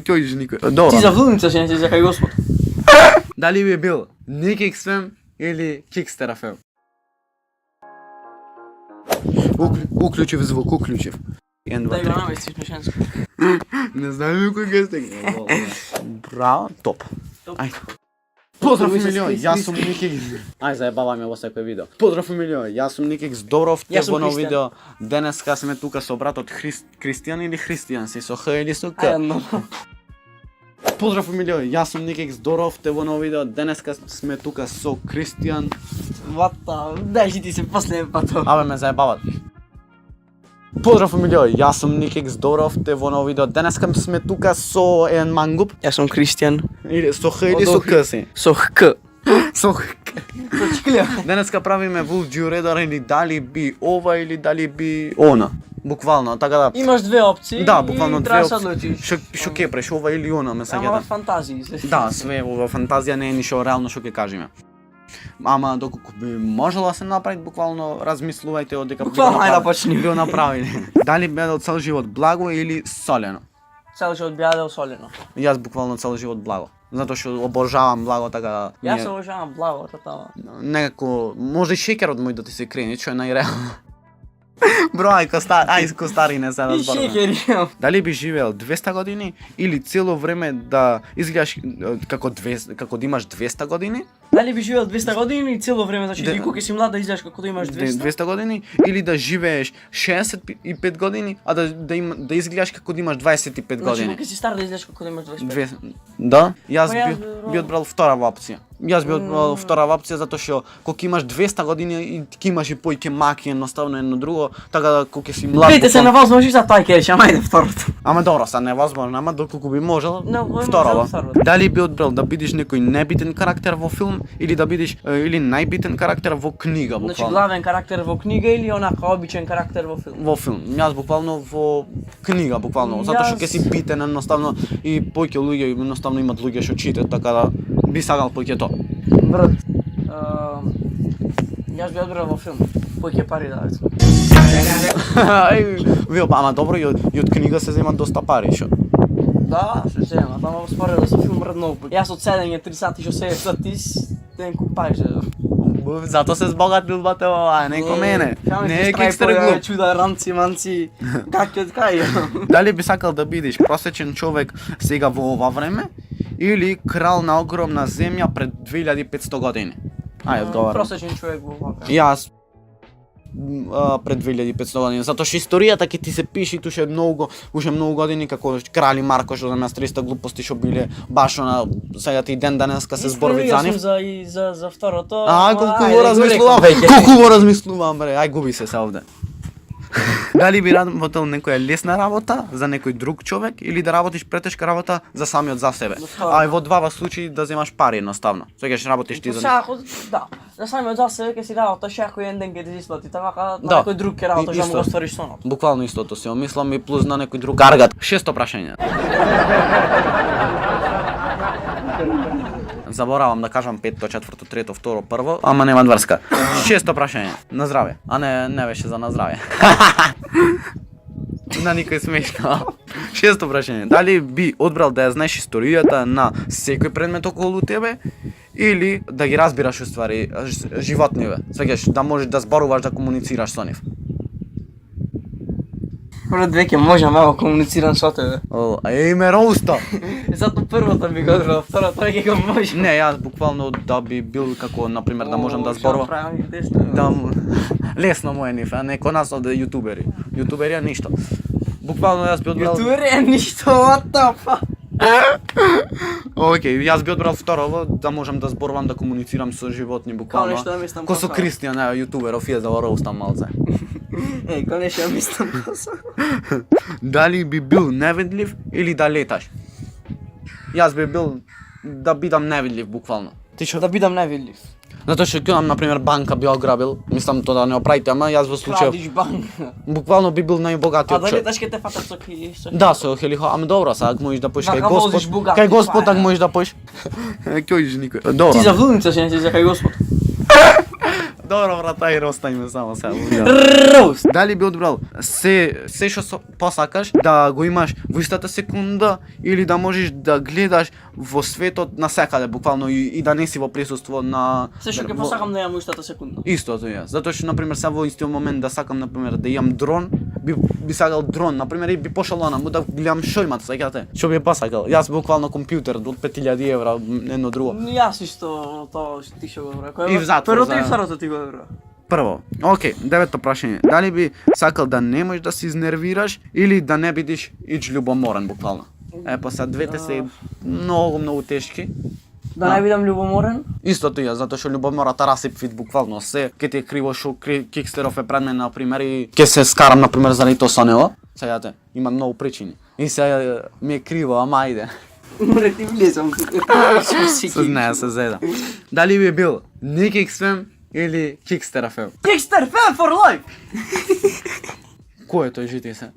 Кой ж никой. Добро. Ти за влудница ще не си закай Господ. Дали би бил Ник Икс филм или Кикстера филм? Уключив звук, уключив. Дай го намести смешенско. Не знам кой га стигне. Браво, топ. Ајде. Поздрав милион, јас сум Ник Икс. Ај заебаваме во секој видео. Поздрав милион, јас сум Ник Икс. Добров те Јас сум во ново Христијан. видео. Денеска сме тука со братот Кристијан или Христијан си со Х или со К. Ајдно. Поздрав милион, јас сум Ник Икс. Добров те во ново видео. Денеска сме тука со Кристијан. Вата, дай ти се последен пат. Абе ме заебават. Поздрав милион, јас сум Ник Икс. Добров те во ново видео. Денеска сме тука со еден мангуп. Јас сум Кристијан. Или со Х или со К си. Со ХК. Со Х. Со чиклија. Денеска правиме Would you rather или дали би ова или дали би она. Буквално, така да. Имаш две опции. Да, буквално и две треба да се опции. одлучиш. Што ќе преш, ова или она, ме Ама во саѓа. фантазии. Да, све во фантазија не е ништо реално што ќе кажеме. Ама доколку би можело да се направи, буквално размислувајте дека Буквално, ајде да почнеме. Би го направиле. Дали би едел цел живот благо или солено? Цел живот би јадел солено. Јас буквално цел живот благо. Затоа што обожавам благо, така да Јас се обожавам благо, тотално. некако може и шеќерот мој да ти се крени, што е најреално. Бро, ај ко стари не се да И зборуваме. шеќер. Дали би живеел 200 години или цело време да изгледаш како да имаш 200 години? Дали би живеел 200 години и цело време, значи Да. ти кога си млад да изгледаш како да имаш 200? 200 години или да живееш 65 години, а да изгледаш како да имаш 25 Значи години. кога си стар да изгледаш како да имаш 25. Да, јас Па јас би одбрал вторава опција. Јас би одбрал вторава опција затоа што кога имаш 200 години и ќе имаш и поиќе маки едноставно едно друго, така да кога си млад. Двете се буквално- невозможни за тоа ќе речам, ајде второто. Ама добро, са невозможно, ама доколку би можел, Не, вторава. второто. Дали би одбрал да бидеш некој небитен карактер во филм или да бидеш или најбитен карактер во книга, Значи буквално. главен карактер во книга или онака обичен карактер во филм? Во филм. Јас буквално во книга буквално, затоа што Јас- ќе си битен едноставно и поиќе луѓе едноставно имат луѓе што читат, така да би сагал поиќе тоа. Брат, јас би одбрал во филм. Поиќе пари да рецам. Вие ама добро и од книга се земат доста пари, што? Да, се земат, ама во споредба со филм брат многу. Јас од 7 3 сати што се сати ден купајше. Затоа се збогатил бате ова, не ко мене. Не е Кикстер глуп. Чуда ранци манци. Как ќе кај? Дали би сакал да бидеш просечен човек сега во ова време или крал на огромна земја пред 2500 години? Ај, одговарам. Просечен човек во ова. Јас пред 2500 години, затоа што историјата ќе ти се пише и туше уште многу години како крали Марко што на 300 глупости што биле баш на сега ти ден денеска се зборви за нив. За второто. Колку ајде, го го размислувам, реков веќе. колку го размислувам бре, ај губи се се овде. Дали би работел некоја лесна работа за некој друг човек или да работиш претешка работа за самиот за себе? А и во двава случаи да земаш пари едноставно. Сега ќе работиш ти за Сако, да. За самиот за себе ќе си работаш ако еден ден ќе ти исплати, така Да. некој друг ќе работаш да му Исто. го ствариш сонот. Буквално истото се омислам и плюс на некој друг аргат. Шесто прашање. Заборавам да кажам петто, четврто, трето, второ, прво, ама нема врска. Шесто прашање. На здраве. А не беше за на здраве. На никој смешно. Шесто прашање. Дали би одбрал да ја знаеш историјата на секој предмет околу тебе или да ги разбираш уствари животниве? Свеќаш да можеш да зборуваш, да комуницираш со нив. Брат, веќе можам да комуницирам со тебе. Ме роуста. Затоа првото би го одбрал, второто ќе го можам. Не, јас буквално да би бил како например да можам да зборувам. Да, лесно му е нив, а не ко нас овде јутубери. Јутуберија ништо. Буквално јас би одбрал. Јутубери ништо, what the fuck? Океј, јас би одбрал второво да можам да зборувам, да комуницирам со животни буквално. нешто да мислам Ко со како. Кристијан, јутуберов, ја да го роустам малце. Конечно мислам косо. Дали би бил невидлив или да леташ? Јас би бил да бидам невидлив буквално. Ти што да бидам највидлив? Затоа што ќе например банка би ограбил, мислам тоа да не оправите, ама јас во случај Крадиш банка. буквално би бил А најбогатиот да човек. леташ ќе те фатат со ки... Да, со хелихо, ама добро, сега ако можеш да поиш кај Вака возиш Господ, Бугати, кај Господ па, ако можеш да поиш. Кој ж никој. Добро. Ти за влудница ќе не си за кај Господ. Добро, брат, ајде оставиме само сега. Рост. Дали би одбрал се што посакаш да го имаш во истата секунда или да можеш да гледаш во светот насекаде буквално и да не си во присуство на Се што ќе посакам да имам истата секунда. Истото ја. Затоа што на пример сега во истиот момент да сакам на пример да имам дрон, би сакал дрон, на пример и би пошел онаму да гледам што имат, сеќавате. Што би посакал? Јас буквално компјутер од 5000 евра, едно друго. Јас исто тоа ти што го рекол. И в затвор, Првото и за- второто ти го рекол. Прво, окей, девето прашање. Дали би сакал да не можеш да се изнервираш или да не бидеш ич љубоморен буквално? Па сега двете се многу тешки. Да не бидам љубоморен? Истото ја, затоа што љубомората расипвит буквално се. Ке ти е криво што Кикстеров е пред мене на пример и ке се скарам на пример заради тоа со него. Сеќавате, има многу причини. И се ми е криво, ама ајде. Море ти влезам тука. Не, се зеда. Дали би бил Ник XFM или Кикстер FM? Кикстер фен for life. Кој е тој жити се?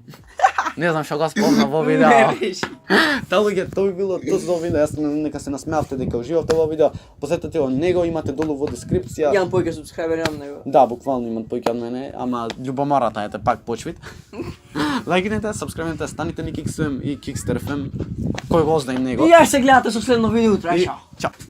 Не знам што го спомнам во видео. Не реши. Та луѓе, тоа би било тоа видео, јас нека се насмеавте дека уживавте во видео. Посетете го него, имате долу во дескрипција. Јам појќе субскрайбери на него. Да, буквално имат појќе од мене, ама љубомората ете пак почвит. Лајкнете, сабскрајбнете, станите Ник XFM и Кикстер FM. Кој го озна им него. И ја се гледате со следно видео утре. И Чао. чао.